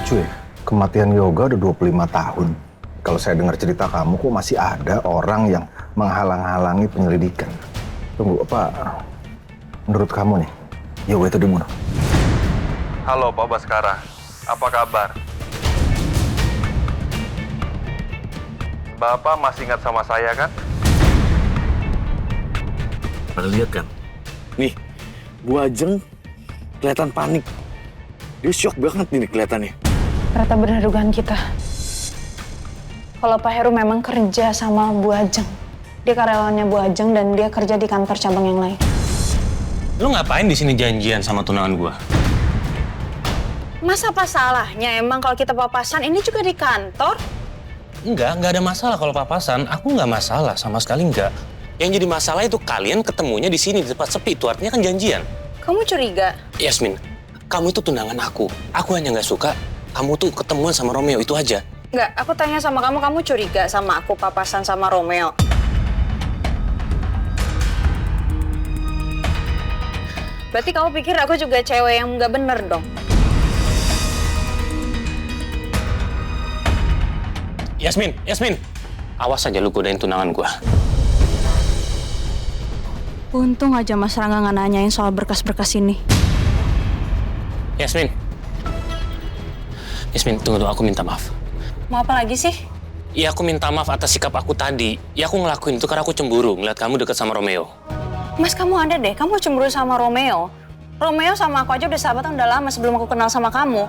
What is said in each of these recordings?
lucu ya, kematian Yoga udah 25 tahun. Kalau saya dengar cerita kamu, kok masih ada orang yang menghalang-halangi penyelidikan. Tunggu, apa menurut kamu nih, Yoga itu dibunuh? Halo Pak Baskara, apa kabar? Bapak masih ingat sama saya kan? Pada lihat kan? Nih, Bu Ajeng kelihatan panik. Dia shock banget ini kelihatannya. Ternyata benar dugaan kita. Kalau Pak Heru memang kerja sama Bu Ajeng. Dia karyawannya Bu Ajeng dan dia kerja di kantor cabang yang lain. Lu ngapain di sini janjian sama tunangan gua? Mas, apa salahnya emang kalau kita papasan ini juga di kantor? Nggak ada masalah kalau papasan. Aku nggak masalah, sama sekali nggak. Yang jadi masalah itu kalian ketemunya di sini, di tempat sepi. Itu artinya kan janjian. Kamu curiga? Yasmin, kamu itu tunangan aku. Aku hanya nggak suka kamu tuh ketemuan sama Romeo, itu aja. Nggak, aku tanya sama kamu, kamu curiga sama aku papasan sama Romeo? Berarti kamu pikir aku juga cewek yang nggak bener dong? Yasmin, awas aja lu godain tunangan gua. Untung aja Mas Rangga nggak nanyain soal berkas-berkas ini. Yasmin, tunggu, aku minta maaf. Mau apa lagi sih? Ya, aku minta maaf atas sikap aku tadi. Ya, aku ngelakuin itu karena aku cemburu ngeliat kamu deket sama Romeo. Mas, kamu ada deh, kamu cemburu sama Romeo. Romeo sama aku aja udah sahabatan udah lama sebelum aku kenal sama kamu.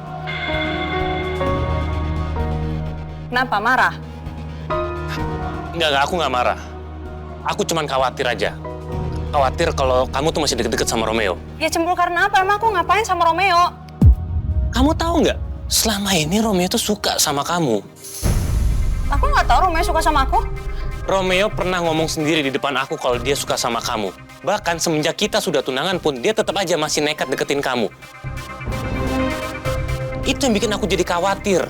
Kenapa, marah? Enggak, aku nggak marah. Aku cuman khawatir aja. Khawatir kalau kamu tuh masih deket-deket sama Romeo. Ya cemburu karena apa? Emang aku ngapain sama Romeo? Kamu tahu nggak? Selama ini Romeo tuh suka sama kamu. Aku nggak tahu Romeo suka sama aku. Romeo pernah ngomong sendiri di depan aku kalau dia suka sama kamu. Bahkan semenjak kita sudah tunangan pun, dia tetap aja masih nekat deketin kamu. Itu yang bikin aku jadi khawatir.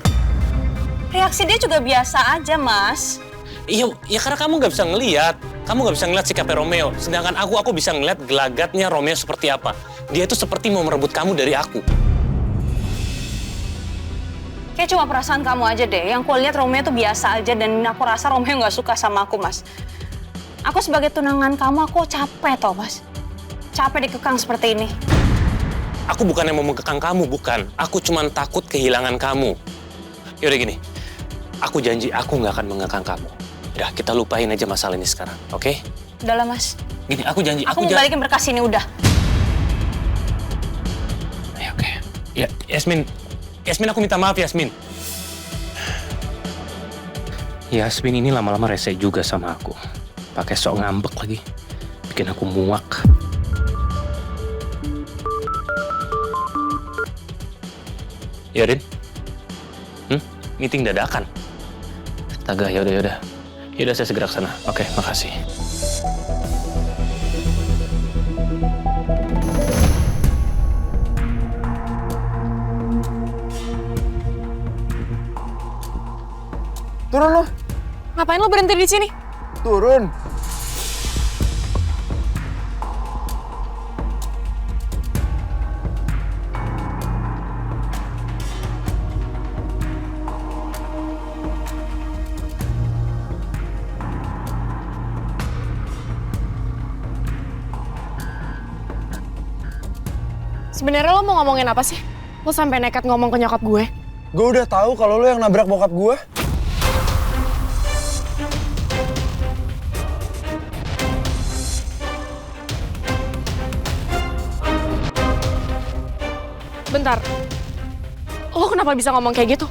Reaksi dia juga biasa aja, Mas. Iya, ya karena kamu nggak bisa ngelihat. Kamu nggak bisa ngeliat sikapnya Romeo. Sedangkan aku bisa ngeliat gelagatnya Romeo seperti apa. Dia itu seperti mau merebut kamu dari aku. Kayak cuma perasaan kamu aja deh. Yang aku lihat Romeo tuh biasa aja dan aku rasa Romeo nggak suka sama aku, Mas. Aku sebagai tunangan kamu, aku capek toh, Mas. Capek dikekang seperti ini. Aku bukan yang mau mengekang kamu, bukan. Aku cuma takut kehilangan kamu. Yaudah gini, aku janji aku nggak akan mengekang kamu. Udah, kita lupain aja masalah ini sekarang, oke? Udahlah, Mas. Gini, aku janji. Aku mau balikin berkas ini, udah. Ya, oke. Ya, Yasmin, aku minta maaf, Yasmin. Yasmin ini lama-lama rese juga sama aku. Pakai sok ngambek lagi. Bikin aku muak. Ya, Rin? Meeting dadakan. Astaga, yaudah. Yaudah, saya segera ke sana. Oke, makasih. Turun lo. Ngapain lo berhenti di sini? Turun. Sebenarnya lo mau ngomongin apa sih? Lo sampai nekat ngomong ke nyokap gue? Gue udah tahu kalau lo yang nabrak bokap gue. Bentar. Lo kenapa bisa ngomong kayak gitu?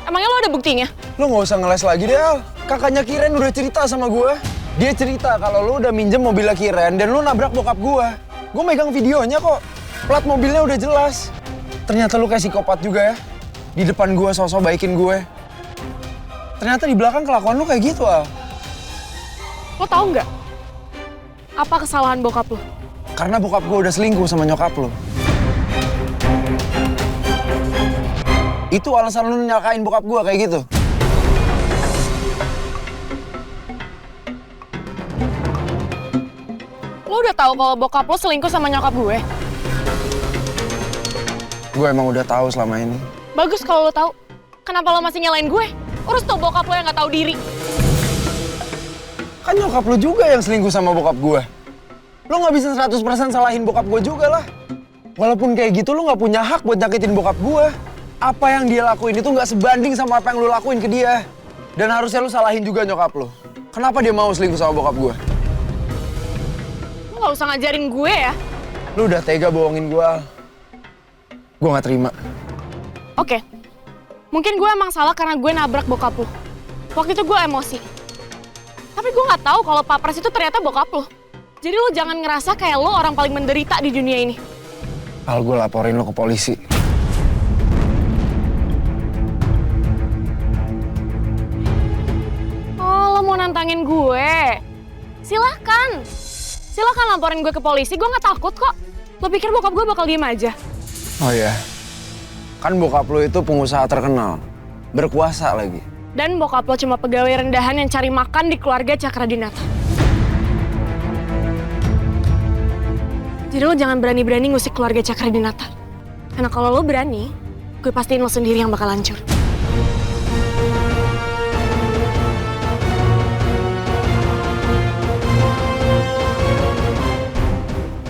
Emangnya lo ada buktinya? Lo nggak usah ngeles lagi deh, Al. Kakaknya Kiren udah cerita sama gue. Dia cerita kalau lo udah minjem mobilnya Kiren dan lo nabrak bokap gue. Gue megang videonya kok. Plat mobilnya udah jelas. Ternyata lu kayak psikopat juga ya. Di depan gue sosok baikin gue. Ternyata di belakang kelakuan lu kayak gitu, Al. Lo tahu nggak? Apa kesalahan bokap lo? Karena bokap gue udah selingkuh sama nyokap lu. Itu alasan lu nyakain bokap gue kayak gitu. Lo udah tahu kalau bokap lo selingkuh sama nyokap gue? Gue emang udah tahu selama ini. Bagus kalau lo tahu. Kenapa lo masih nyalain gue? Urus tuh bokap lo yang nggak tahu diri. Kan nyokap lu juga yang selingkuh sama bokap gue. Lo nggak bisa 100% salahin bokap gue juga lah. Walaupun kayak gitu lo nggak punya hak buat nyakitin bokap gue. Apa yang dia lakuin itu nggak sebanding sama apa yang lo lakuin ke dia. Dan harusnya lo salahin juga nyokap lo. Kenapa dia mau selingkuh sama bokap gue? Lo nggak usah ngajarin gue ya. Lo udah tega bohongin gue, Al. Gue nggak terima. Oke. Mungkin gue emang salah karena gue nabrak bokap lo. Waktu itu gue emosi. Tapi gue nggak tahu kalau Pak Pras itu ternyata bokap lo. Jadi lo jangan ngerasa kayak lo orang paling menderita di dunia ini. Al, gue laporin lo ke polisi. Oh, lo mau nantangin gue? Silahkan. Silahkan laporin gue ke polisi, gue nggak takut kok. Lo pikir bokap gue bakal diem aja? Oh iya. Kan bokap lo itu pengusaha terkenal. Berkuasa lagi. Dan bokap lo cuma pegawai rendahan yang cari makan di keluarga Cakradinata. Jadi lo jangan berani-berani ngusik keluarga Cakradinata. Karena kalau lo berani, gue pastiin lo sendiri yang bakal hancur.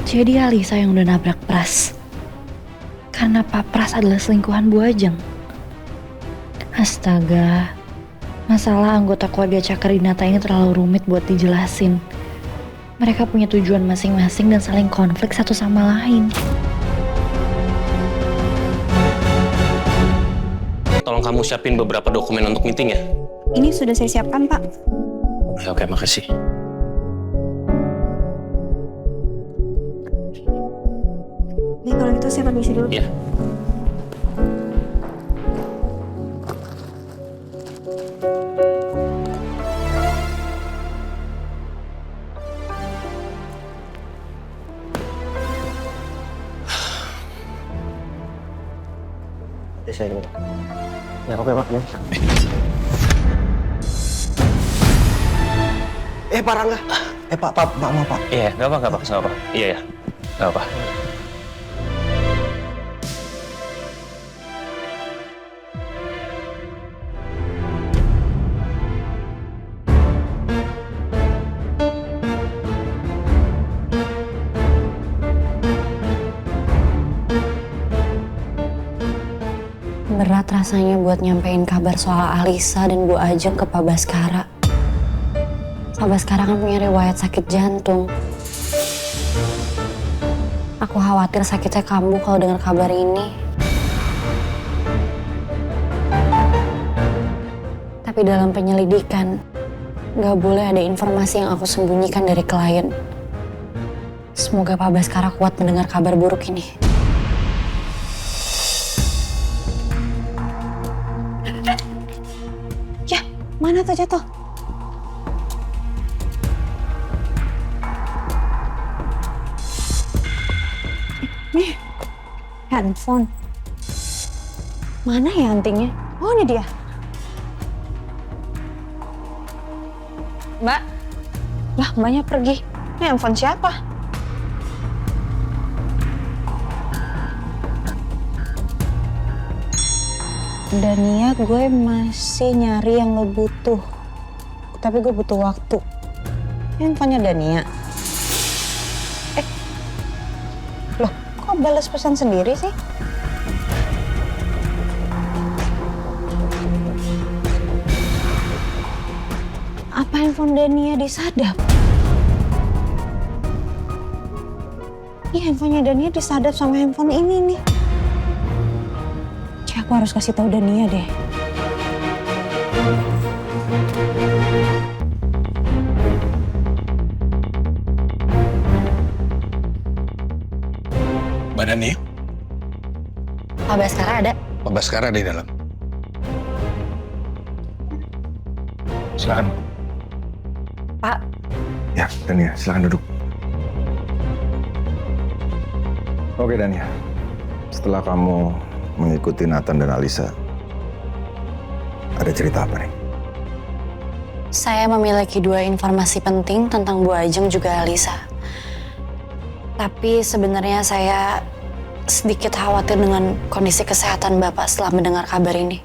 Jadi Alisa yang udah nabrak Pras. Karena Pak Pras adalah selingkuhan Bu Ajeng. Astaga, masalah anggota keluarga Cakradinata ini terlalu rumit buat dijelasin. Mereka punya tujuan masing-masing dan saling konflik satu sama lain. Tolong kamu siapin beberapa dokumen untuk meeting ya. Ini sudah saya siapkan, Pak. Oke, makasih. Nih, kalau gitu saya permisi dulu. Iya. Ya, oke, Pak. Ya. Pak Rangga. Pak, mau Pak. Iya, nggak apa. Iya, ya. Nggak apa. Berat rasanya buat nyampein kabar soal Alisa dan Bu Ajeng ke Pak Baskara. Pak Baskara kan punya riwayat sakit jantung. Aku khawatir sakitnya kambuh kalau dengar kabar ini. Tapi dalam penyelidikan, nggak boleh ada informasi yang aku sembunyikan dari klien. Semoga Pak Baskara kuat mendengar kabar buruk ini. Ya, mana tuh jatuh? Nih, handphone. Mana ya antingnya? Oh, ini dia. Mbak. Lah, mbaknya pergi. Ini handphone siapa? Dania, gue masih nyari yang lo butuh. Tapi gue butuh waktu. Handphonenya Dania. Loh, kok balas pesan sendiri sih? Apa handphone Dania disadap? Iya, handphonenya Dania disadap sama handphone ini nih. Aku harus kasih tahu Dania deh. Mbak Dani, Pak Baskara ada? Pak Baskara di dalam. Silakan. Pak. Ya, Dania, silakan duduk. Oke, Dania. Setelah kamu mengikuti Nathan dan Alisa, ada cerita apa nih? Saya memiliki 2 informasi penting tentang Bu Ajeng juga Alisa. Tapi sebenarnya saya sedikit khawatir dengan kondisi kesehatan Bapak setelah mendengar kabar ini.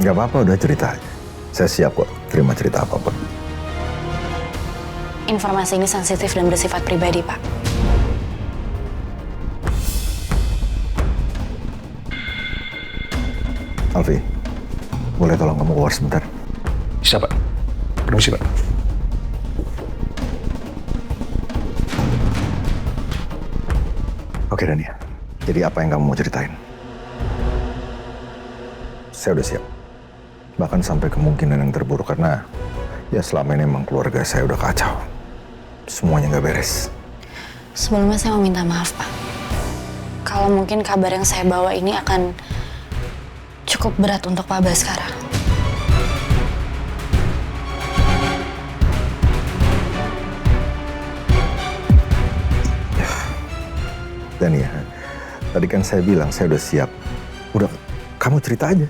Nggak apa-apa, udah cerita aja. Saya siap kok terima cerita apapun. Informasi ini sensitif dan bersifat pribadi, Pak. Alfi, boleh tolong kamu keluar sebentar? Bisa, Pak. Permisi, Pak. Oke, Dania. Jadi apa yang kamu mau ceritain? Saya udah siap. Bahkan sampai kemungkinan yang terburuk karena ya selama ini emang keluarga saya udah kacau. Semuanya nggak beres. Sebelumnya saya mau minta maaf, Pak. Kalau mungkin kabar yang saya bawa ini akan cukup berat untuk Pak Baskara. Dania, tadi kan saya bilang saya udah siap. Udah, kamu cerita aja.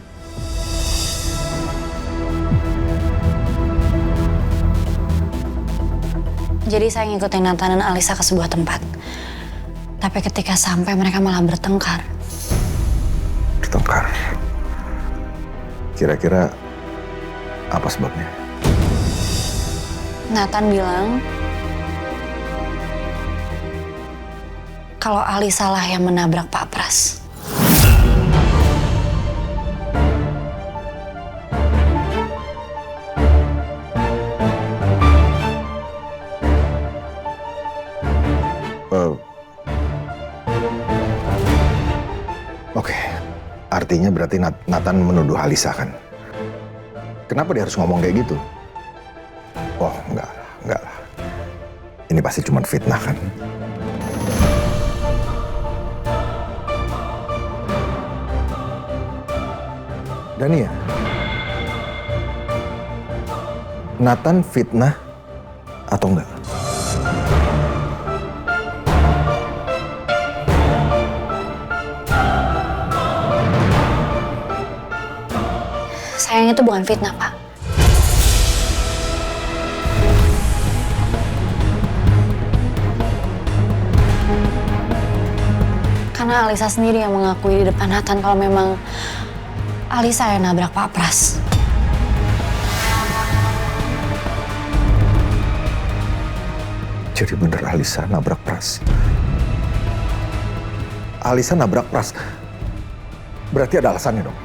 Jadi saya ngikutin Nathan dan Alisa ke sebuah tempat. Tapi ketika sampai mereka malah bertengkar. Bertengkar? Kira-kira apa sebabnya? Nathan bilang kalau Alisa lah yang menabrak Pak Pras. Oke, artinya berarti Nathan menuduh Alisa kan? Kenapa dia harus ngomong kayak gitu? Oh, enggak lah. Ini pasti cuma fitnah kan? Dania, Nathan fitnah atau enggak? Sayang itu bukan fitnah, Pak. Karena Alisa sendiri yang mengakui di depan Nathan kalau memang Alisa yang nabrak Pak Pras. Jadi bener Alisa nabrak Pras. Alisa nabrak Pras. Berarti ada alasannya dong.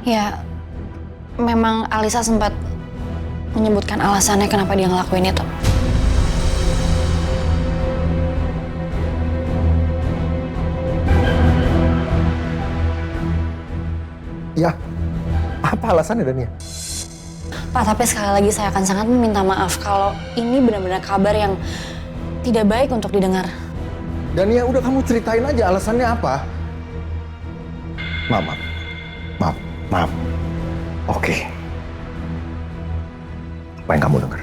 Ya, memang Alisa sempat menyebutkan alasannya kenapa dia ngelakuin itu. Ya, apa alasannya Dania? Pak, tapi sekali lagi saya akan sangat meminta maaf kalau ini benar-benar kabar yang tidak baik untuk didengar. Dania, udah kamu ceritain aja alasannya apa? Maaf. Oke. Apa yang kamu dengar?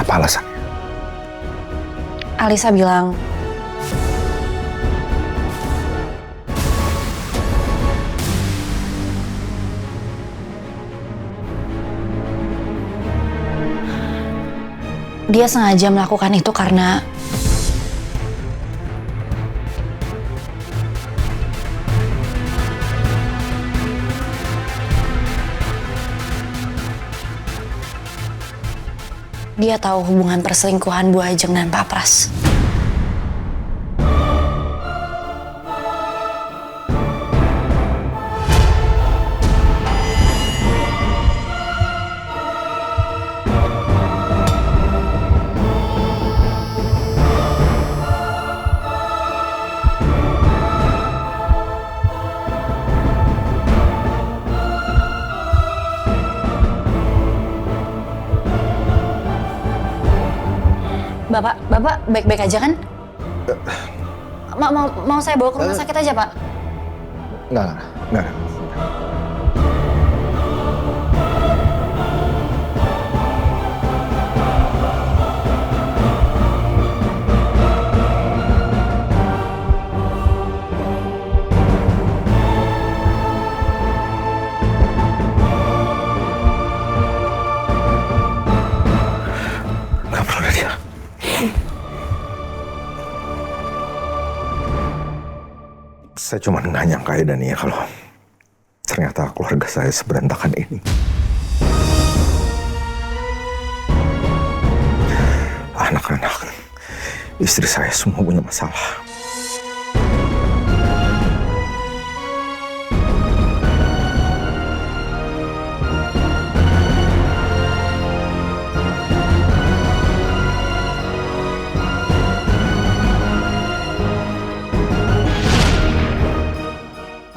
Apa alasannya? Alisa bilang dia sengaja melakukan itu karena dia tahu hubungan perselingkuhan Bu Ajeng dan Pak Pras. Bapak baik-baik aja kan? Mau saya bawa ke rumah sakit aja, Pak? Enggak. Saya cuma nggak nyangka ya Dania kalau ternyata keluarga saya seberantakan ini. Anak-anak, istri saya semua punya masalah.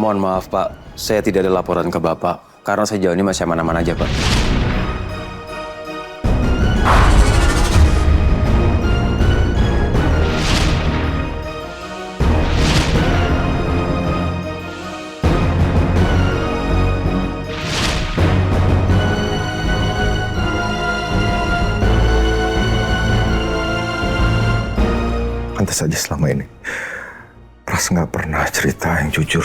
Mohon maaf Pak, saya tidak ada laporan ke Bapak karena sejauh ini masih aman-aman aja Pak. Pantas saja selama ini Ras nggak pernah cerita yang jujur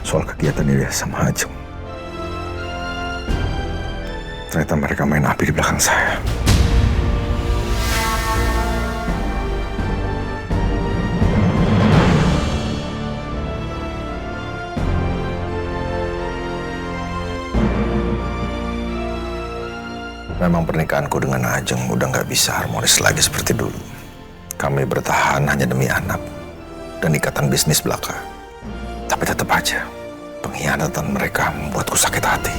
soal kegiatan dia sama Ajeng. Ternyata mereka main api di belakang saya. Memang pernikahanku dengan Ajeng udah nggak bisa harmonis lagi seperti dulu. Kami bertahan hanya demi anak dan ikatan bisnis belaka. Tapi tetap aja, pengkhianatan mereka membuatku sakit hati.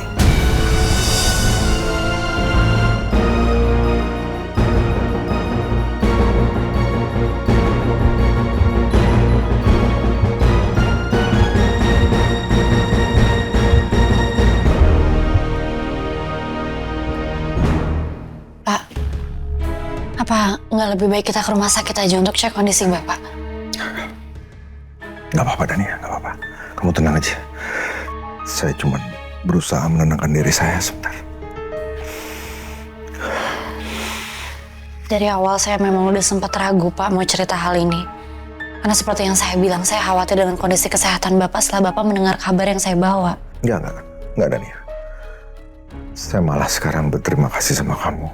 Pak, apa nggak lebih baik kita ke rumah sakit aja untuk cek kondisi Bapak? Gak apa-apa Dania, gak apa-apa. Kamu tenang aja. Saya cuma berusaha menenangkan diri saya sebentar. Dari awal saya memang udah sempat ragu Pak mau cerita hal ini. Karena seperti yang saya bilang, saya khawatir dengan kondisi kesehatan Bapak setelah Bapak mendengar kabar yang saya bawa. Enggak Dania. Saya malah sekarang berterima kasih sama kamu.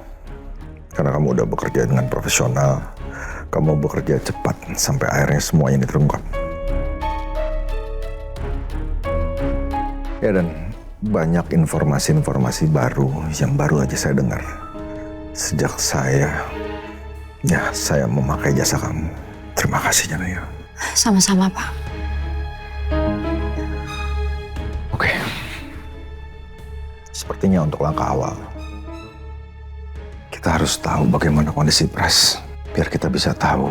Karena kamu udah bekerja dengan profesional. Kamu bekerja cepat sampai akhirnya semuanya terungkap. Ya dan banyak informasi-informasi baru yang baru aja saya dengar. Sejak saya memakai jasa kamu. Terima kasih Janaya. Sama-sama Pak. Oke. Sepertinya untuk langkah awal, kita harus tahu bagaimana kondisi Pras. Biar kita bisa tahu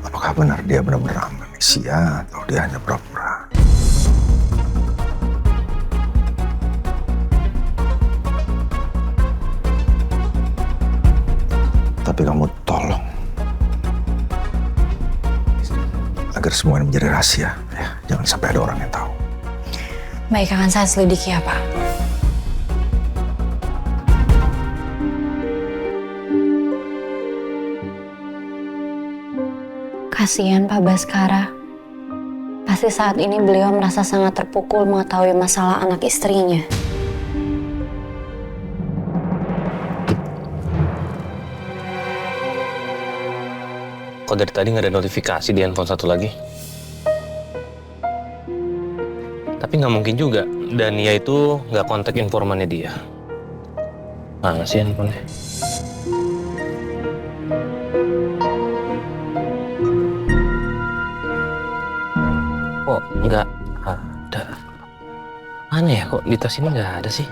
apakah benar dia benar-benar amnesia atau dia hanya pura-pura. Tapi kamu tolong agar semuanya menjadi rahasia, ya. Jangan sampai ada orang yang tahu. Baik, akan saya selidiki ya Pak. Kasihan Pak Baskara. Pasti saat ini beliau merasa sangat terpukul mengetahui masalah anak istrinya. Kok dari tadi nggak ada notifikasi di handphone satu lagi? Tapi nggak mungkin juga, Dania itu nggak kontak informannya dia. Mana sih handphonenya? Kok nggak ada? Mana ya, kok di tas ini nggak ada sih?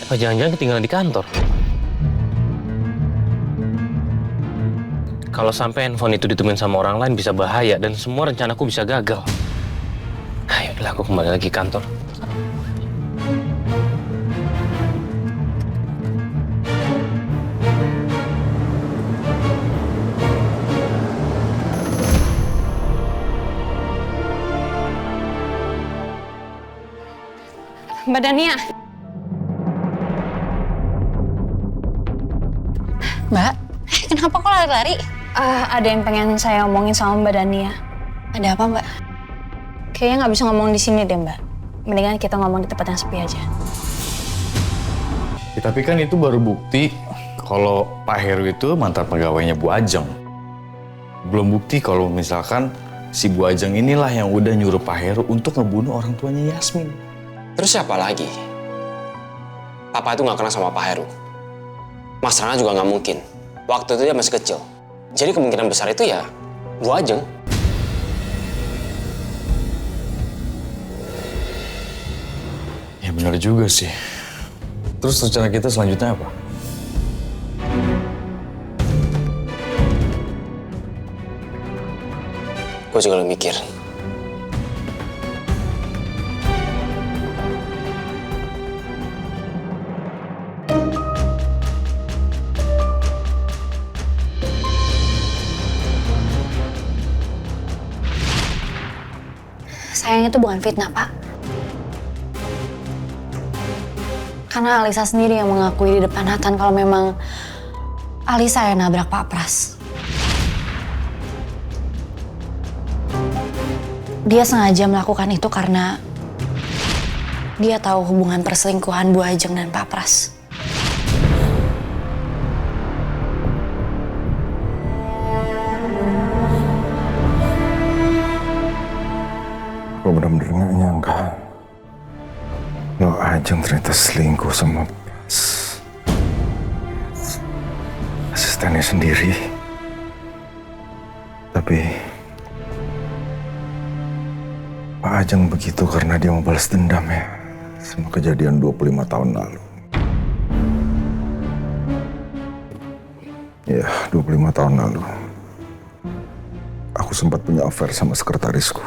Apa jangan-jangan ketinggalan di kantor? Kalau sampai handphone itu ditemuin sama orang lain bisa bahaya dan semua rencanaku bisa gagal. Ayolah, aku kembali lagi kantor. Mbak Dania. Mbak, kenapa kok lari-lari? Ada yang pengen saya omongin sama Mbak Dania. Ada apa Mbak? Kayaknya nggak bisa ngomong di sini deh Mbak. Mendingan kita ngomong di tempat yang sepi aja. Ya, tapi kan itu baru bukti kalau Pak Heru itu mantan pegawainya Bu Ajeng. Belum bukti kalau misalkan Si Bu Ajeng inilah yang udah nyuruh Pak Heru untuk ngebunuh orang tuanya Yasmin. Terus siapa lagi? Papa itu nggak kenal sama Pak Heru. Mas Rana juga nggak mungkin. Waktu itu dia masih kecil. Jadi kemungkinan besar itu ya Bu Ajeng. Ya benar juga sih. Terus rencana kita selanjutnya apa? Gue juga lagi mikir. Sayang itu bukan fitnah, Pak. Karena Alisa sendiri yang mengakui di depan Nathan kalau memang Alisa yang nabrak Pak Pras. Dia sengaja melakukan itu karena dia tahu hubungan perselingkuhan Bu Ajeng dan Pak Pras. Gue bener-bener gak nyangka lo Ajeng ternyata selingkuh sama asistennya sendiri. Tapi Pak Ajeng begitu karena dia mau balas dendam ya sama kejadian 25 tahun lalu. Ya, 25 tahun lalu aku sempat punya affair sama sekretarisku.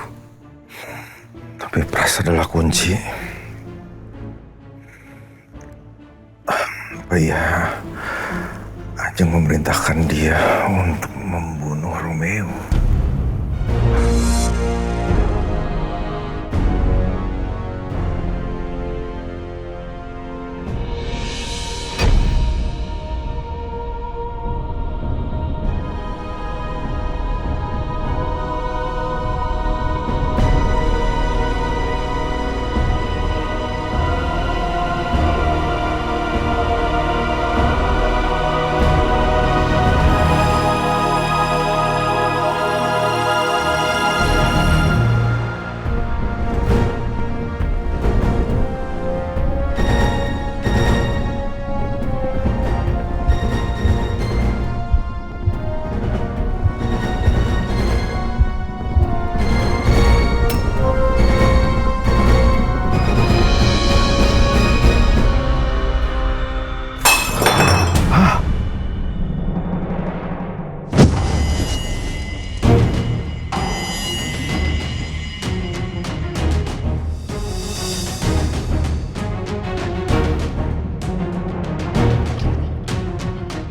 Tapi Pras adalah kunci. Apa iya Ajeng memerintahkan dia untuk membunuh Romeo?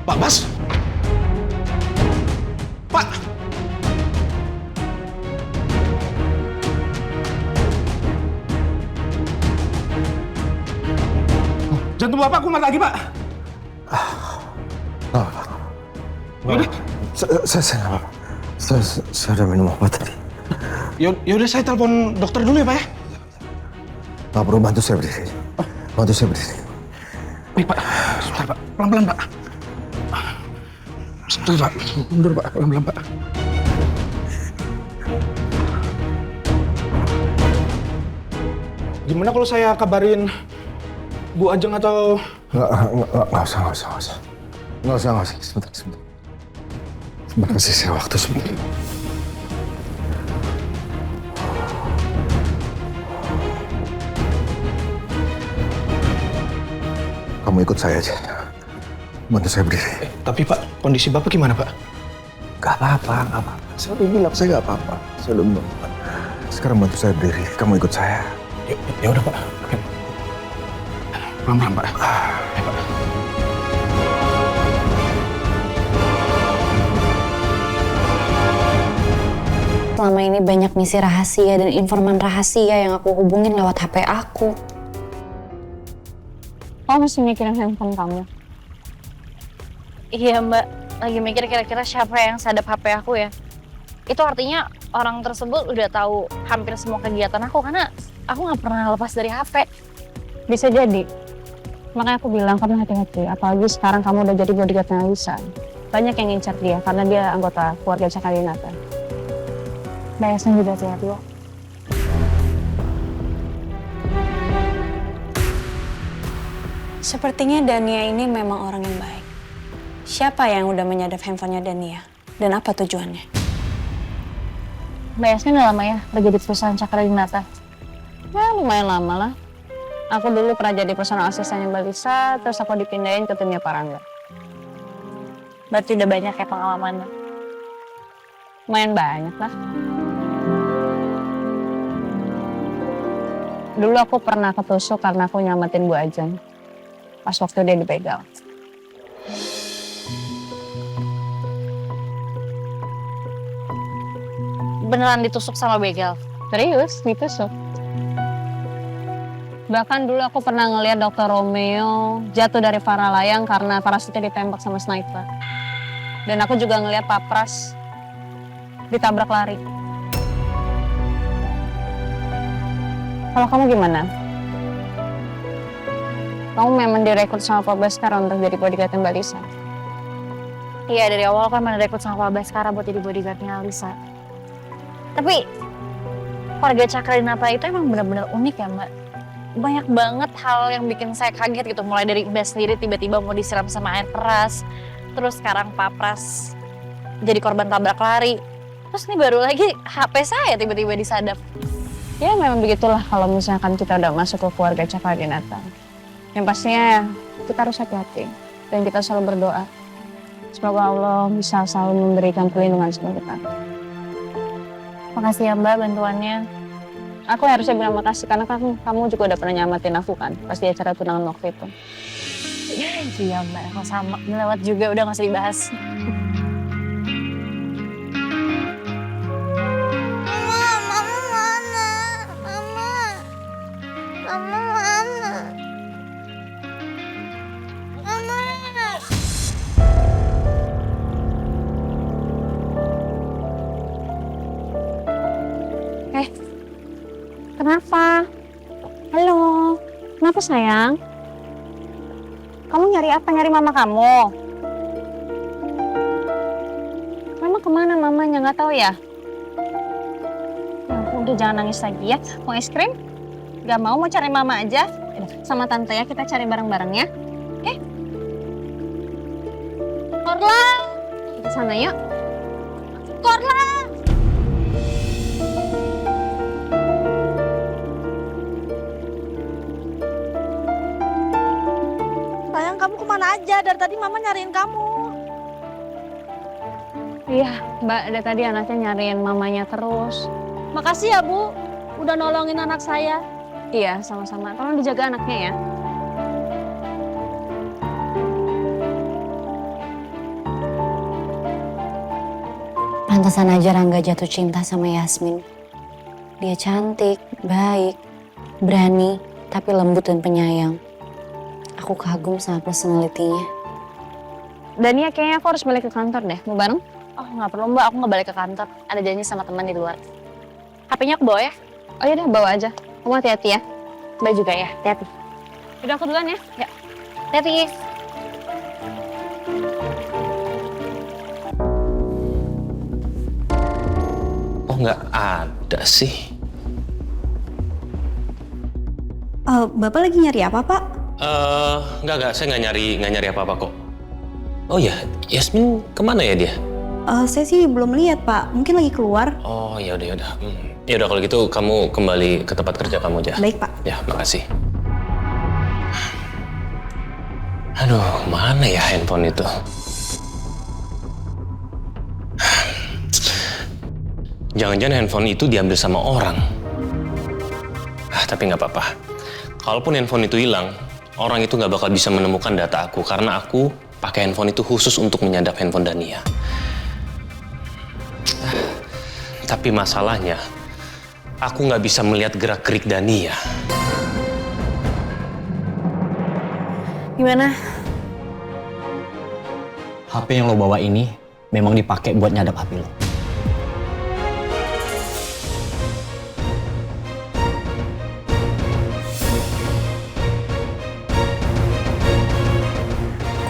Pak Bas? Pak! Jantung Bapak kumat lagi, Pak. Yaudah. Saya nggak apa-apa. Saya udah minum obat tadi. Yaudah, saya telepon dokter dulu ya, Pak ya? Nggak perlu, bantu saya berdiri. Bantu saya berdiri. Baik, Pak. Sebentar, Pak. Pelan-pelan, Pak. Sebentar, Pak. Mundur, Pak. Pelan-pelan, Pak. Gimana kalau saya kabarin Bu Ajeng atau... Nggak usah. Sebentar. Sebentar, kasih saya waktu sebentar. Kamu ikut saya aja. Bantu saya berdiri. Tapi Pak, kondisi Bapak gimana, Pak? Gak apa-apa. Saya udah bilang, saya gak apa-apa. Saya udah bilang. Sekarang bantu saya berdiri. Kamu ikut saya. Ya udah, Pak. Oke. Pelan-pelan, Pak. Ayo, Pak. Selama ini banyak misi rahasia dan informan rahasia yang aku hubungin lewat HP aku. Kamu masih mikirin handphone kamu? Iya Mbak, lagi mikir kira-kira siapa yang sadap HP aku ya. Itu artinya orang tersebut udah tahu hampir semua kegiatan aku karena aku nggak pernah lepas dari HP. Bisa jadi. Makanya aku bilang kamu hati-hati. Apalagi sekarang kamu udah jadi bodyguardnya Alisa. Banyak yang ngincar dia karena dia anggota keluarga Cakadinata. Bayasnya juga hati-hati ya. Sepertinya Dania ini memang orang yang baik. Siapa yang udah menyadap handphonenya Dania? Dan apa tujuannya? Mbak Yasmin udah lama ya kerja di perusahaan Cakradinata? Ya lumayan lama lah. Aku dulu pernah jadi personal asistennya Mbak Lisa, terus aku dipindahin ke timnya Pak Rangga. Berarti udah banyak ya pengalamannya? Lumayan banyak lah. Dulu aku pernah ketusuk karena aku nyelamatin Bu Ajeng. Pas waktu dia dipegal. Beneran ditusuk sama begal? Serius, ditusuk. Bahkan dulu aku pernah ngeliat Dr. Romeo jatuh dari paralayang karena parasitnya ditembak sama sniper. Dan aku juga ngeliat Pak Pras ditabrak lari. Kalau kamu gimana? Kamu memang direkrut sama Pak Baskara untuk jadi bodyguard Mbak Lisa? Iya, dari awal kan memang direkrut sama Pak Baskara buat jadi bodyguardnya Lisa. Tapi keluarga Cakradinata itu emang benar-benar unik ya, Mbak. Banyak banget hal yang bikin saya kaget gitu. Mulai dari Mbak sendiri tiba-tiba mau disiram sama air keras. Terus sekarang Pak Pras jadi korban tabrak lari. Terus ini baru lagi HP saya tiba-tiba disadap. Ya memang begitulah kalau misalkan kita udah masuk ke keluarga Cakradinata. Yang pastinya kita harus hati-hati. Dan kita selalu berdoa. Semoga Allah bisa selalu memberikan perlindungan sama kita. Makasih ya Mbak bantuannya. Aku harusnya bilang makasih karena kamu juga udah pernah nyamatin aku kan. Pas di acara tunangan waktu itu. Iya Mbak, aku sama. Melewat juga udah gak usah dibahas. Kenapa? Halo, kenapa sayang? Kamu nyari apa? Nyari mama kamu? Mama kemana mamanya? Nggak tahu ya? Udah jangan nangis lagi ya. Mau es krim? Gak mau cari mama aja? Sama tante ya, kita cari bareng-bareng ya. Oke? Korla! Kita sana yuk. Korla! Kamu kemana aja? Dari tadi mama nyariin kamu. Iya, Mbak, dari tadi anaknya nyariin mamanya terus. Makasih ya, Bu. Udah nolongin anak saya. Iya, sama-sama. Tolong dijaga anaknya ya. Pantesan aja Rangga jatuh cinta sama Yasmin. Dia cantik, baik, berani, tapi lembut dan penyayang. Aku kagum sama personality-nya. Dania, kayaknya aku harus balik ke kantor deh. Mau bareng? Oh, nggak perlu Mbak. Aku nggak balik ke kantor. Ada janji sama teman di luar. HP-nya aku bawa ya? Oh iya deh, bawa aja. Kamu hati-hati ya. Mbak juga ya, hati-hati. Udah aku duluan ya? Ya. Hati-hati. Oh, nggak ada sih. Bapak lagi nyari apa, Pak? Enggak, saya nggak nyari apa-apa kok. Oh ya, Yasmin kemana ya dia? Saya sih belum lihat, Pak. Mungkin lagi keluar. Oh, ya udah. Ya udah kalau gitu kamu kembali ke tempat kerja kamu aja. Baik, Pak. Ya, makasih. Aduh, mana ya handphone itu? Jangan-jangan handphone itu diambil sama orang. Tapi nggak apa-apa. Kalaupun handphone itu hilang, orang itu nggak bakal bisa menemukan data aku karena aku pakai handphone itu khusus untuk menyadap handphone Dania. Tapi masalahnya, aku nggak bisa melihat gerak-gerik Dania. Gimana? HP yang lo bawa ini memang dipakai buat nyadap HP lo.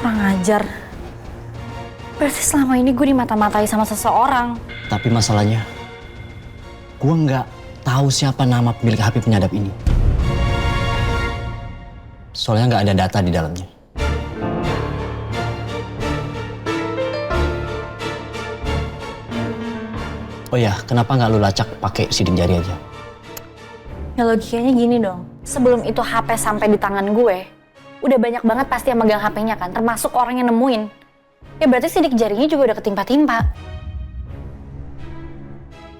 Kurang ajar. Berarti selama ini gue dimata-matai sama seseorang. Tapi masalahnya, Gue nggak tahu siapa nama pemilik HP penyadap ini. Soalnya nggak ada data di dalamnya. Oh ya, kenapa nggak lu lacak pakai sidik jari aja? Ya logikanya gini dong, sebelum itu HP sampai di tangan gue, udah banyak banget pasti yang megang HP-nya kan, termasuk orang yang nemuin. Ya berarti sidik jarinya juga udah ketimpa-timpa.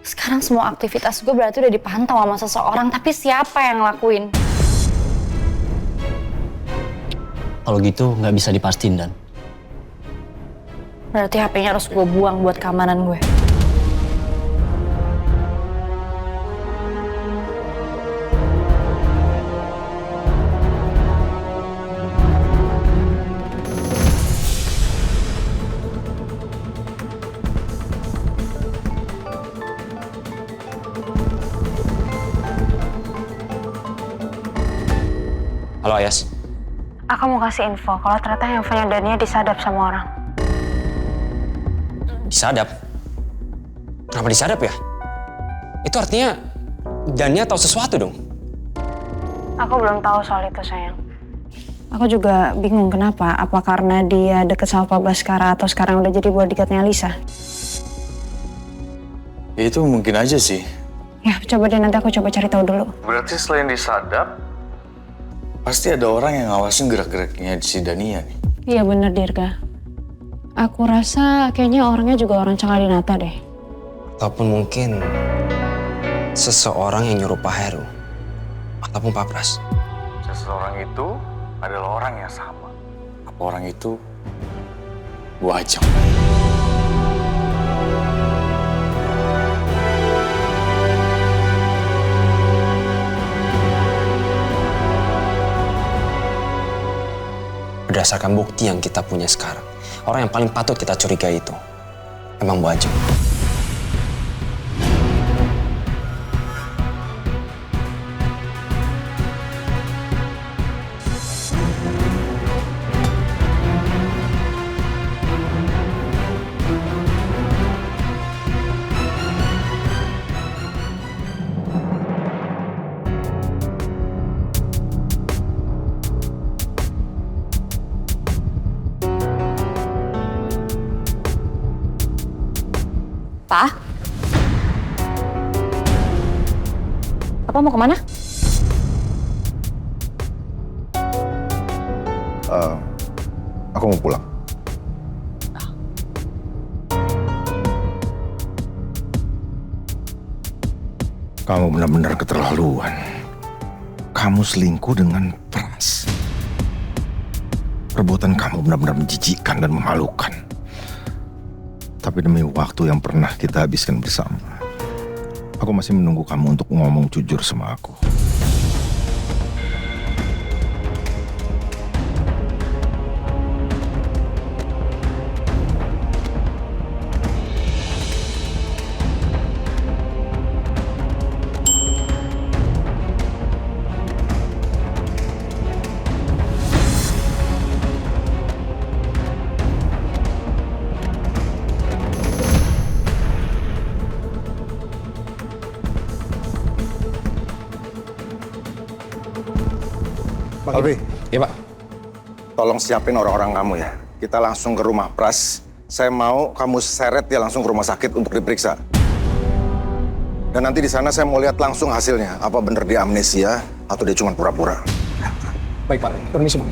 Sekarang semua aktivitas gue berarti udah dipantau sama seseorang, tapi siapa yang ngelakuin? Kalau gitu nggak bisa dipastiin, Dan. Berarti HP-nya harus gue buang buat keamanan gue. Halo Ayas. Aku mau kasih info kalau ternyata handphonenya Dania disadap sama orang. Disadap? Kenapa disadap ya? Itu artinya Dania tahu sesuatu dong? Aku belum tahu soal itu, sayang. Aku juga bingung kenapa. Apa karena dia deket sama Pak Baskara atau sekarang udah jadi bodyguardnya Lisa? Ya itu mungkin aja sih. Ya, coba deh nanti aku coba cari tahu dulu. Berarti selain disadap, pasti ada orang yang ngawasin gerak-geraknya si Dania nih. Iya bener, Dirga. Aku rasa kayaknya orangnya juga orang Canggalinata deh. Ataupun mungkin seseorang yang nyuruh Pak Heru. Ataupun Pak Pras. Seseorang itu adalah orang yang sama. Apa orang itu Bu Ajeng? Berdasarkan bukti yang kita punya sekarang, orang yang paling patut kita curigai itu emang Bu Ajeng. Pak? Papa mau kemana? Aku mau pulang. Kamu benar-benar keterlaluan. Kamu selingkuh dengan Pras. Perbuatan kamu benar-benar menjijikkan dan memalukan. Tapi demi waktu yang pernah kita habiskan bersama, aku masih menunggu kamu untuk ngomong jujur sama aku. Pak Albi. Iya, Pak. Tolong siapin orang-orang kamu ya. Kita langsung ke rumah Pras. Saya mau kamu seret dia langsung ke rumah sakit untuk diperiksa. Dan nanti di sana saya mau lihat langsung hasilnya. Apa benar dia amnesia atau dia cuma pura-pura. Baik, Pak. Permisi, Pak.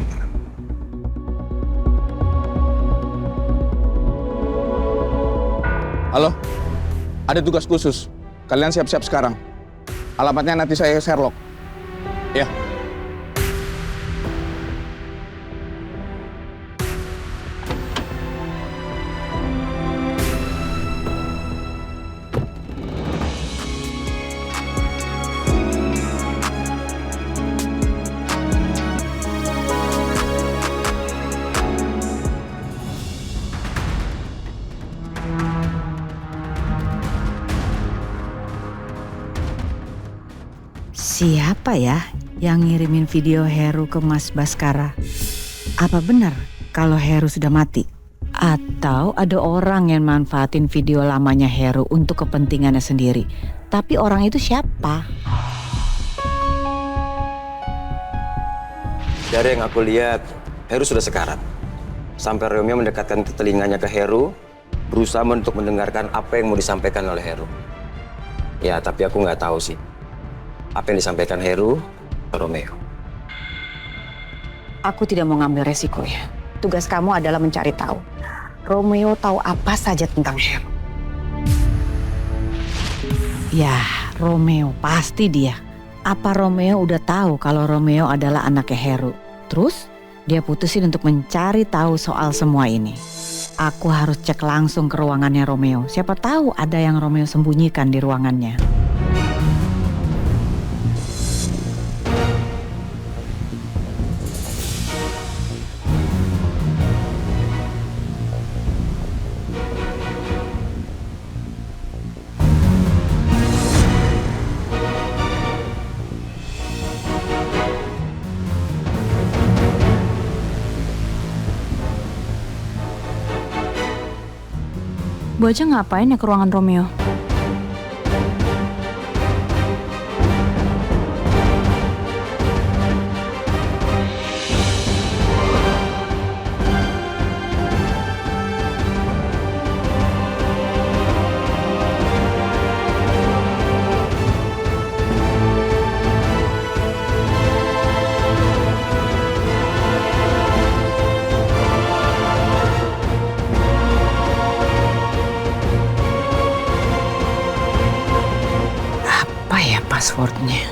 Halo, ada tugas khusus. Kalian siap-siap sekarang. Alamatnya nanti saya Sherlock. Ya. Siapa ya yang ngirimin video Heru ke Mas Baskara? Apa benar kalau Heru sudah mati? Atau ada orang yang manfaatin video lamanya Heru untuk kepentingannya sendiri? Tapi orang itu siapa? Dari yang aku lihat, Heru sudah sekarat. Sampai Romeo mendekatkan telinganya ke Heru, berusaha untuk mendengarkan apa yang mau disampaikan oleh Heru. Ya, tapi aku nggak tahu sih. Apa yang disampaikan Heru ke Romeo. Aku tidak mau ngambil resiko ya. Tugas kamu adalah mencari tahu. Romeo tahu apa saja tentang Heru. Ya, Romeo, pasti dia. Apa Romeo udah tahu kalau Romeo adalah anaknya Heru? Terus dia putusin untuk mencari tahu soal semua ini. Aku harus cek langsung ke ruangannya Romeo. Siapa tahu ada yang Romeo sembunyikan di ruangannya. Bu aja ngapain ya ke ruangan Romeo? Passwordnya.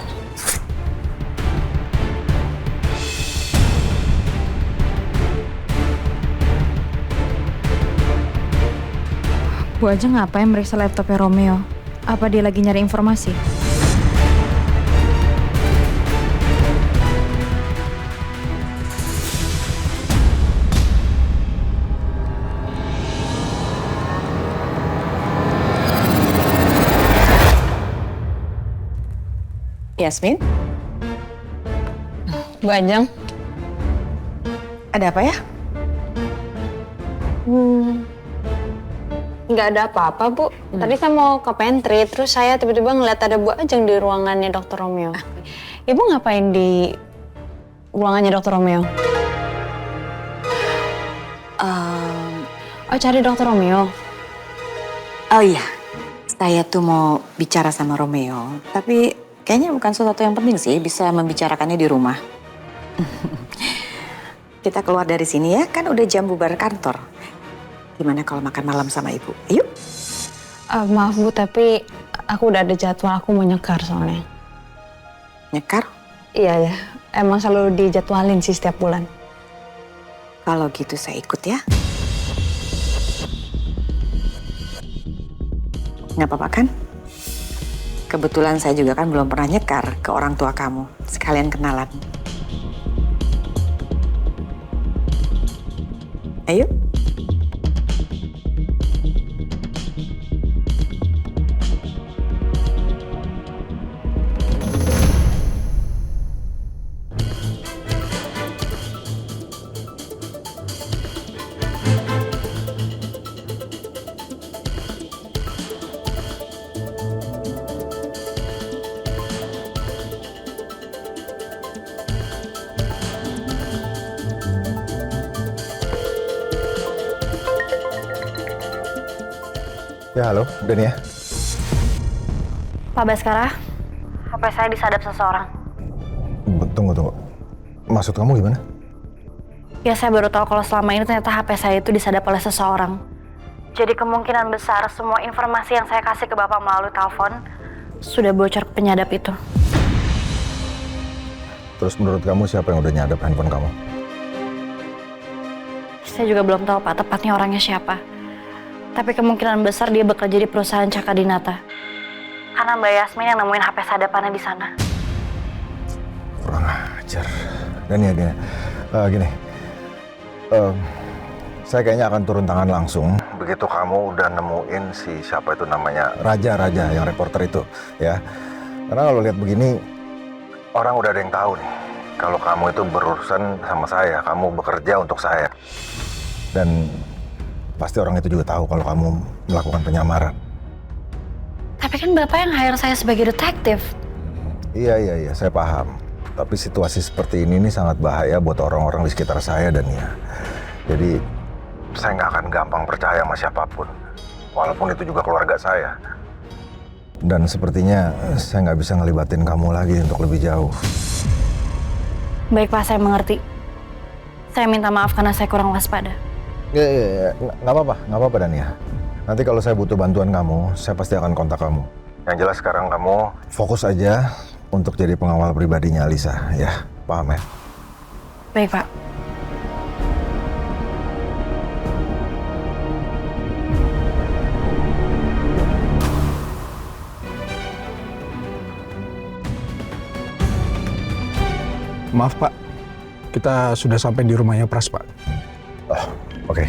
Bu aja ngapain meriksa laptopnya Romeo? Apa dia lagi nyari informasi? Yasmin? Bu Ajeng. Ada apa ya? Nggak ada apa-apa, Bu. Tadi saya mau ke pantry, terus saya tiba-tiba ngeliat ada Bu Ajeng di ruangannya Dr. Romeo. Ibu ngapain di ruangannya Dr. Romeo? Oh, cari Dr. Romeo? Oh iya, saya tuh mau bicara sama Romeo, tapi kayaknya bukan sesuatu yang penting sih, bisa membicarakannya di rumah. Kita keluar dari sini ya, kan udah jam bubar kantor. Gimana kalau makan malam sama ibu? Ayo. Maaf Bu, tapi aku udah ada jadwal, aku mau nyekar soalnya. Nyekar? Iya ya, emang selalu dijadwalin sih setiap bulan. Kalau gitu saya ikut ya. Nggak apa-apa kan? Kebetulan saya juga kan belum pernah nyekar ke orang tua kamu. Sekalian kenalan. Ayo. Ya halo, Dania. Pak Baskara, HP saya disadap seseorang. Tunggu. Maksud kamu gimana? Ya saya baru tahu kalau selama ini ternyata HP saya itu disadap oleh seseorang. Jadi kemungkinan besar semua informasi yang saya kasih ke Bapak melalui telepon sudah bocor ke penyadap itu. Terus menurut kamu siapa yang udah nyadap handphone kamu? Saya juga belum tahu Pak tepatnya orangnya siapa. Tapi kemungkinan besar dia bekerja di perusahaan Caka Dinata. Karena Mbak Yasmin yang nemuin HP sadapannya di sana. Kurang ajar. Dania, gini. Saya kayaknya akan turun tangan langsung. Begitu kamu udah nemuin si siapa itu namanya Raja yang reporter itu, ya. Karena kalau lihat begini, orang udah ada yang tahu nih. Kalau kamu itu berurusan sama saya, kamu bekerja untuk saya. Dan pasti orang itu juga tahu kalau kamu melakukan penyamaran. Tapi kan Bapak yang hire saya sebagai detektif. Iya, saya paham. Tapi situasi seperti ini nih sangat bahaya buat orang-orang di sekitar saya dan Nia. Jadi, saya nggak akan gampang percaya sama siapapun. Walaupun itu juga keluarga saya. Dan sepertinya saya nggak bisa ngelibatin kamu lagi untuk lebih jauh. Baik Pak, saya mengerti. Saya minta maaf karena saya kurang waspada. Iya, nggak apa-apa Dania. Nanti kalau saya butuh bantuan kamu, saya pasti akan kontak kamu. Yang jelas sekarang kamu fokus aja untuk jadi pengawal pribadinya Alisa, ya, paham ya? Baik Pak. Maaf Pak, kita sudah sampai di rumahnya Pras Pak. Oh, oke.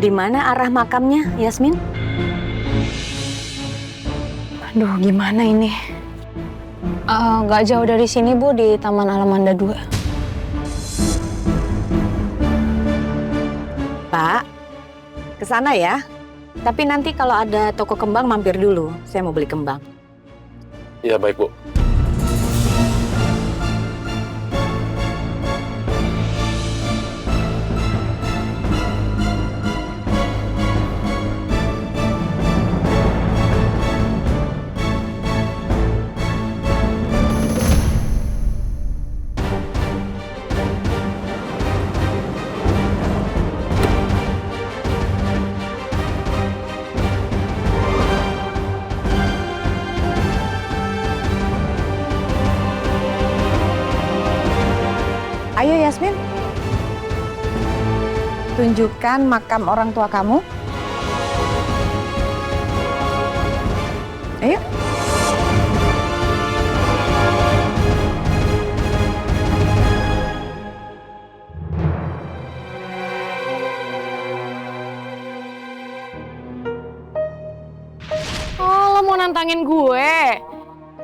Di mana arah makamnya, Yasmin? Aduh, gimana ini? Nggak jauh dari sini, Bu, di Taman Alamanda 2. Pak, ke sana ya. Tapi nanti kalau ada toko kembang mampir dulu. Saya mau beli kembang. Iya, baik, Bu. Ayo Yasmin, tunjukkan makam orang tua kamu. Ayo. Oh, lo mau nantangin gue?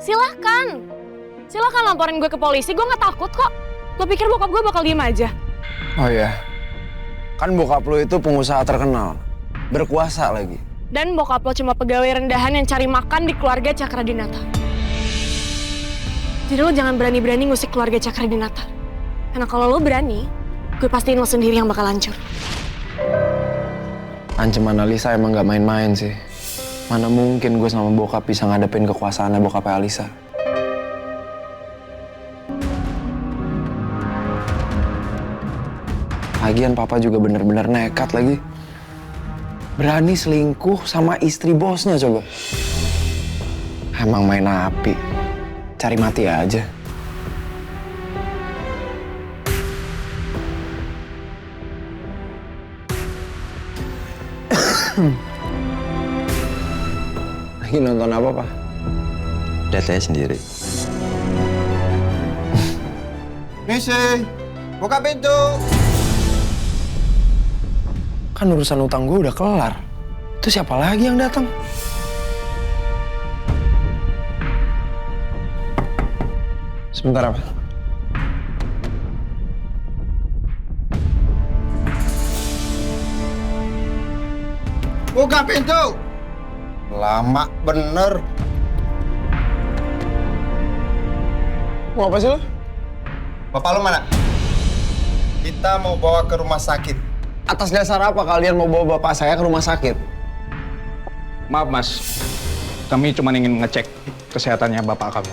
Silahkan. Silahkan laporin gue ke polisi, gue nggak takut kok. Lo pikir bokap gue bakal diem aja? Oh iya, kan bokap lo itu pengusaha terkenal, berkuasa lagi. Dan bokap lo cuma pegawai rendahan yang cari makan di keluarga Cakradinata. Jadi lo jangan berani-berani ngusik keluarga Cakradinata. Karena kalau lo berani, gue pastiin lo sendiri yang bakal hancur. Ancaman Alisa emang gak main-main sih. Mana mungkin gue sama bokap bisa ngadepin kekuasaannya bokapnya Alisa. Lagian papa juga bener-bener nekat lagi. Berani selingkuh sama istri bosnya coba. Emang main api. Cari mati aja. Lagi nonton apa, Pak? Lihat aja sendiri. Misi, buka pintu. Kan urusan utang gue udah kelar. Itu siapa lagi yang datang? Sebentar, apa? Buka pintu! Lama bener. Mau apa sih lo? Bapak lu mana? Kita mau bawa ke rumah sakit. Atas dasar apa kalian mau bawa bapak saya ke rumah sakit? Maaf mas, kami cuma ingin ngecek kesehatannya bapak kamu.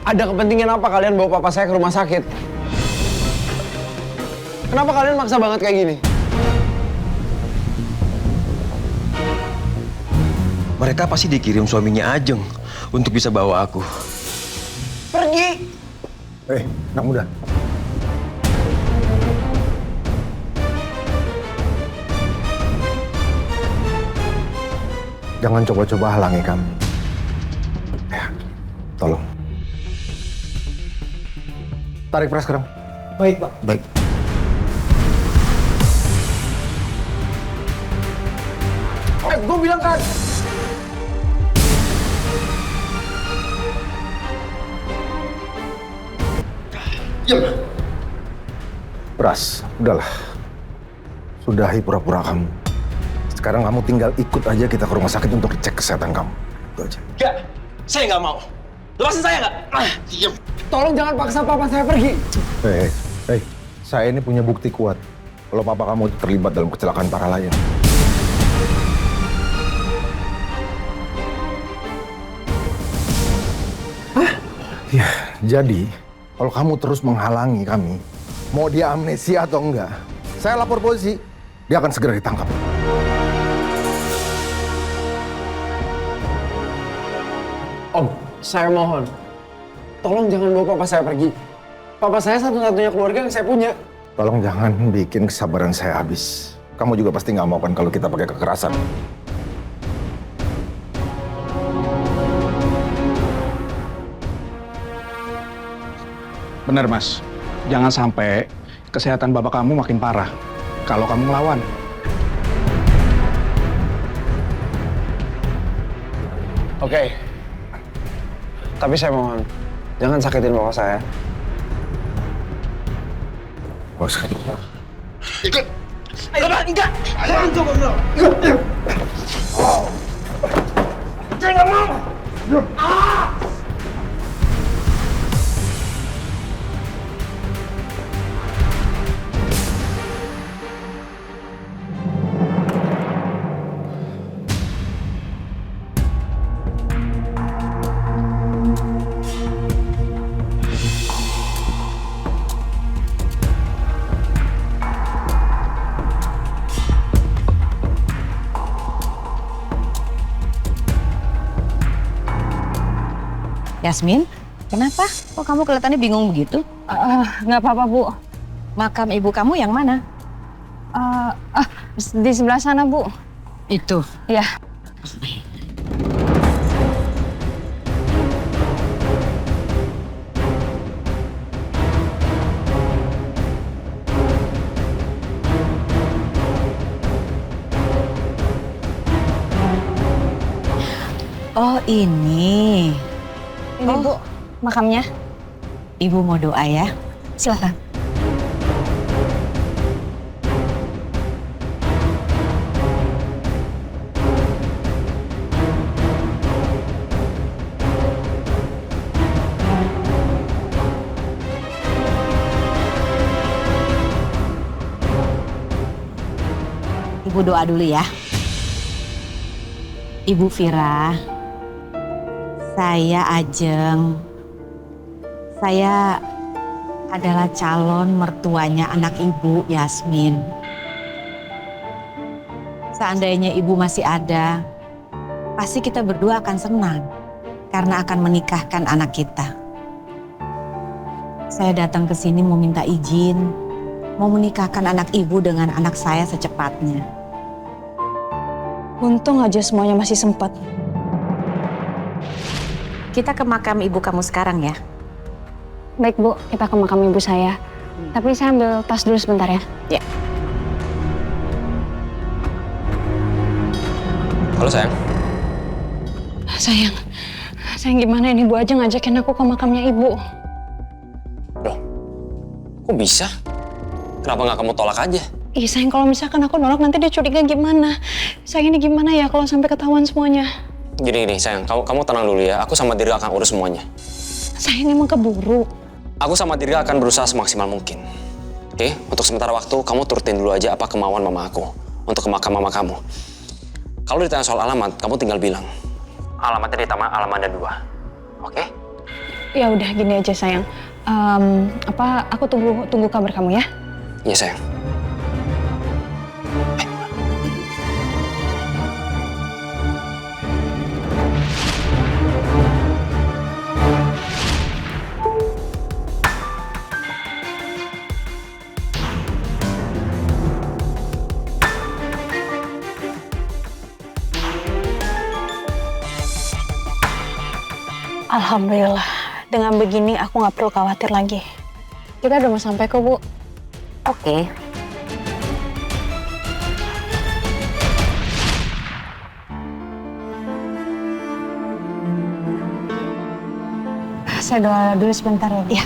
Ada kepentingan apa kalian bawa papa saya ke rumah sakit? Kenapa kalian maksa banget kayak gini? Mereka pasti dikirim suaminya Ajeng untuk bisa bawa aku. Pergi! Anak muda. Jangan coba-coba halangi kami. Ya, tolong. Tarik pres sekarang. Baik, Pak. Baik. Gue bilang kan. Pras, udahlah. Sudahi pura-pura kamu. Sekarang kamu tinggal ikut aja kita ke rumah sakit untuk cek kesehatan kamu. Itu aja. Enggak, saya nggak mau. Lepasin saya nggak? Tolong jangan paksa papa saya pergi. Hei, saya ini punya bukti kuat kalau papa kamu terlibat dalam kecelakaan para layang. Hah? Ya, jadi kalau kamu terus menghalangi kami, mau dia amnesia atau enggak, saya lapor polisi, dia akan segera ditangkap. Om, saya mohon. Tolong jangan bawa papa saya pergi. Papa saya satu-satunya keluarga yang saya punya. Tolong jangan bikin kesabaran saya habis. Kamu juga pasti nggak mau kan kalau kita pakai kekerasan. Benar, Mas. Jangan sampai kesehatan bapak kamu makin parah kalau kamu ngelawan. Oke. Tapi saya mohon, jangan sakitin bapak saya. Bos. Ikut. Ayo, Pak, enggak. Jangan coba bilang. Saya nggak mau. Yasmin, kenapa? Kok kamu kelihatannya bingung begitu? Nggak apa-apa, Bu. Makam ibu kamu yang mana? Di sebelah sana, Bu. Itu? Ya. Oh, ini. Ini, Bu, makamnya. Ibu mau doa ya? Silakan. Ibu doa dulu ya. Ibu Vira, saya Ajeng. Saya adalah calon mertuanya anak ibu, Yasmin. Seandainya ibu masih ada, pasti kita berdua akan senang karena akan menikahkan anak kita. Saya datang ke sini mau minta izin, mau menikahkan anak ibu dengan anak saya secepatnya. Untung aja semuanya masih sempat. Kita ke makam ibu kamu sekarang ya. Baik, Bu, kita ke makam ibu saya. Tapi saya ambil tas dulu sebentar ya. Ya. Halo sayang. Sayang gimana ini Bu aja ngajakin aku ke makamnya ibu. Loh, kok bisa? Kenapa nggak kamu tolak aja? Ih sayang, kalau misalkan aku nolak nanti dia curiga gimana? Sayang, ini gimana ya kalau sampai ketahuan semuanya? Gini sayang, kamu tenang dulu ya. Aku sama Dirga akan urus semuanya. Sayang, emang keburu. Aku sama Dirga akan berusaha semaksimal mungkin. Oke, untuk sementara waktu kamu turutin dulu aja apa kemauan mama aku untuk ke makam mama kamu. Kalau ditanya soal alamat, kamu tinggal bilang. Alamatnya di Taman Alamanda 2. Oke? Ya udah gini aja sayang. Aku tunggu kabar kamu ya. Iya sayang. Alhamdulillah, dengan begini aku nggak perlu khawatir lagi. Kita udah mau sampai kok, Bu. Oke. Saya doa dulu sebentar ya. Iya.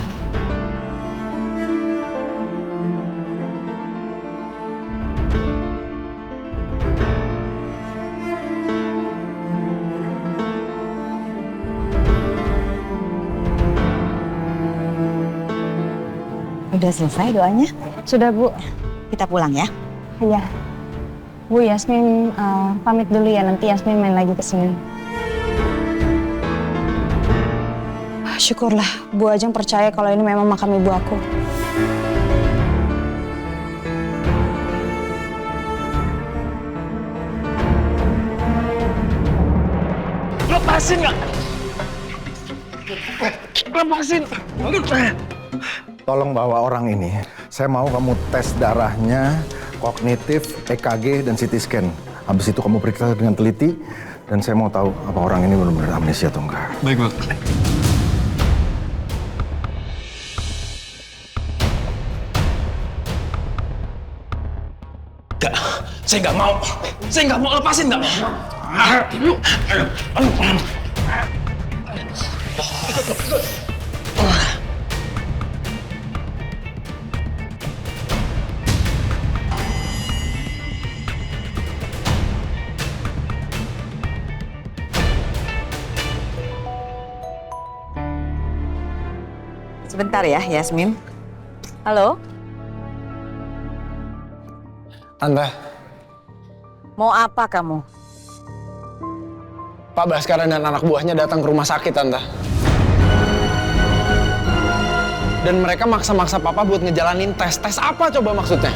Udah selesai doanya? Sudah, Bu. Kita pulang ya. Iya. Bu, Yasmin pamit dulu ya, nanti Yasmin main lagi ke sini. Syukurlah, Bu Ajeng percaya kalau ini memang makam ibu aku. Lepasin nggak? Lepasin. Tolong bawa orang ini. Saya mau kamu tes darahnya, kognitif, EKG, dan CT scan. Habis itu kamu periksa dengan teliti, dan saya mau tahu apa orang ini benar-benar amnesia atau enggak. Baik, Pak. Enggak, saya nggak mau. Saya nggak mau, lepasin nggak? Sebentar ya, Yasmin. Halo, Tante, mau apa kamu? Pak Baskara dan anak buahnya datang ke rumah sakit, Tante. Dan mereka maksa-maksa Papa buat ngejalanin tes. Tes apa coba maksudnya?